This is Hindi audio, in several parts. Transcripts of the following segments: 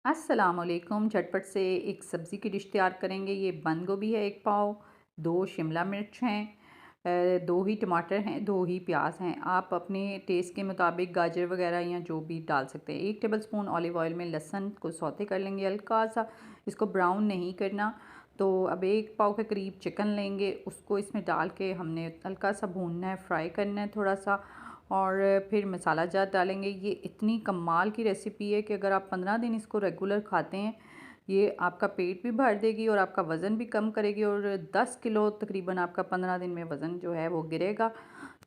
अस्सलामुअलैकुम। झटपट से एक सब्ज़ी की डिश तैयार करेंगे। ये बंद गोभी है 1 पाव, 2 शिमला मिर्च हैं, 2 ही टमाटर हैं, 2 ही प्याज हैं। आप अपने टेस्ट के मुताबिक गाजर वगैरह या जो भी डाल सकते हैं। 1 टेबलस्पून ऑलिव ऑयल में लहसुन को सौते कर लेंगे हल्का सा, इसको ब्राउन नहीं करना। तो अब 1 पाव के करीब चिकन लेंगे, उसको इसमें डाल के हमने हल्का सा भूनना है, फ्राई करना है थोड़ा सा, और फिर मसाला जात डालेंगे। ये इतनी कमाल की रेसिपी है कि अगर आप 15 दिन इसको रेगुलर खाते हैं, ये आपका पेट भी भर देगी और आपका वज़न भी कम करेगी, और 10 किलो तकरीबन आपका 15 दिन में वज़न जो है वो गिरेगा।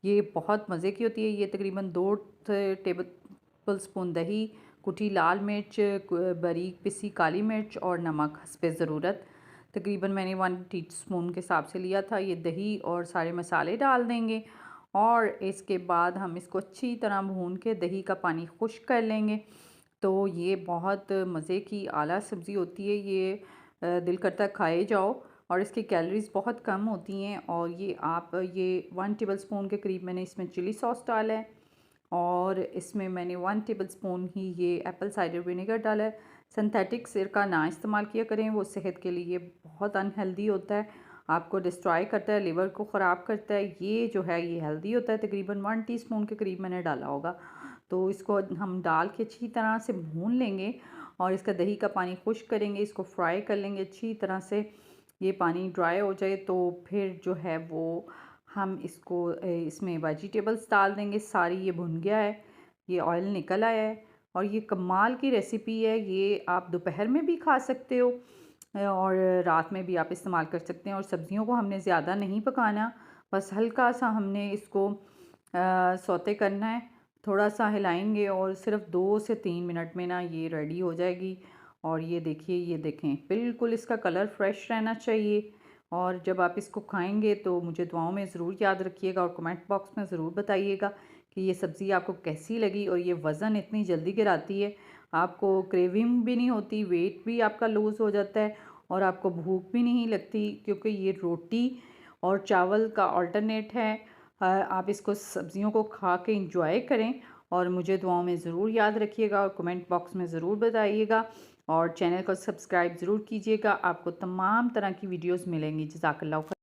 ये बहुत मज़े की होती है। ये तकरीबन 2 टेबल स्पून दही, कुटी लाल मिर्च, बारीक पिसी काली मिर्च और नमक हस्बे ज़रूरत। तकरीबन मैंने 1 टीस्पून के हिसाब से लिया था। ये दही और सारे मसाले डाल देंगे, और इसके बाद हम इसको अच्छी तरह भून के दही का पानी खुश्क कर लेंगे। तो ये बहुत मज़े की आला सब्ज़ी होती है। ये दिल करता है खाए जाओ, और इसकी कैलोरीज़ बहुत कम होती हैं। और ये 1 टेबलस्पून के करीब मैंने इसमें चिली सॉस डाला है, और इसमें मैंने 1 टेबलस्पून ही ये एप्पल साइडर विनेगर डाला है। सिंथेटिक सिरका ना इस्तेमाल किया करें, वो सेहत के लिए बहुत अनहेल्दी होता है, आपको डिस्ट्रॉय करता है, लिवर को ख़राब करता है। ये जो है ये हेल्दी होता है। तकरीबन 1 टीस्पून के करीब मैंने डाला होगा। तो इसको हम डाल के अच्छी तरह से भून लेंगे, और इसका दही का पानी खुश्क करेंगे, इसको फ्राई कर लेंगे अच्छी तरह से। ये पानी ड्राई हो जाए तो फिर जो है वो हम इसको इसमें वेजिटेबल्स डाल देंगे। सारी ये भुन गया है, ये ऑयल निकल आया है, और ये कमाल की रेसिपी है। ये आप दोपहर में भी खा सकते हो, और रात में भी आप इस्तेमाल कर सकते हैं। और सब्जियों को हमने ज़्यादा नहीं पकाना, बस हल्का सा हमने इसको सौते करना है, थोड़ा सा हिलाएंगे, और सिर्फ 2 से 3 मिनट में ना ये रेडी हो जाएगी। और ये देखिए, ये देखें, बिल्कुल इसका कलर फ्रेश रहना चाहिए। और जब आप इसको खाएंगे तो मुझे दुआओं में ज़रूर याद रखिएगा, और कमेंट बॉक्स में ज़रूर बताइएगा कि ये सब्ज़ी आपको कैसी लगी। और ये वज़न इतनी जल्दी गिराती है, आपको क्रेविंग भी नहीं होती, वेट भी आपका लूज़ हो जाता है, और आपको भूख भी नहीं लगती, क्योंकि ये रोटी और चावल का अल्टरनेट है। आप इसको सब्ज़ियों को खा के इंजॉय करें, और मुझे दुआओं में ज़रूर याद रखिएगा, और कमेंट बॉक्स में ज़रूर बताइएगा, और चैनल को सब्सक्राइब ज़रूर कीजिएगा। आपको तमाम तरह की वीडियोस मिलेंगी। जज़ाकल्लाह खैर।